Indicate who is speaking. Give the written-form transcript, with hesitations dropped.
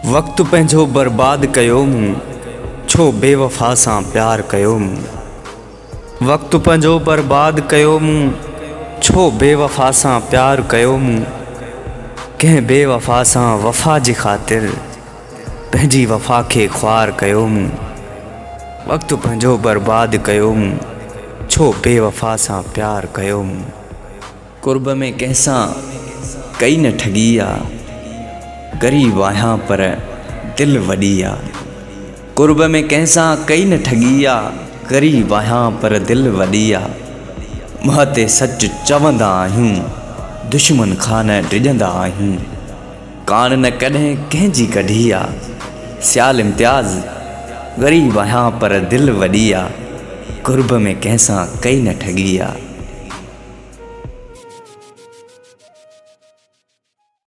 Speaker 1: वक़्तु पंहिंजो बर्बाद कयो मूं, छो बेवफ़ा सां प्यार कयो मूं। वक़्तु पंहिंजो बर्बाद कयो मूं, छो बेवफ़ा सां प्यार कयो मूं। कंहिं बेवफ़ा सां वफ़ा जी ख़ातिर पंहिंजी वफ़ा खे ख़्वार कयो मूं। वक़्तु पंहिंजो बर्बाद कयो मूं, छो बेवफ़ा सां प्यार कयो मूं। कुर्ब में कंहिंसां कई न ठगी आ, ग़रीब आहियां पर दिल वॾी आ। कुर्ब में कंहिंसां कई न ठगी आ, ग़रीब आहियां पर दिल वॾी आ। मुंहं ते सच चवंदा आहियूं, दुश्मन खां न डिॼंदा आहियूं। कान न कॾहिं कंहिंजी कढी आ, सियाल इम्तियाज़ ग़रीब आहियां पर दिल वॾी आ। कुर्ब में कंहिंसां कई न ठगी आ।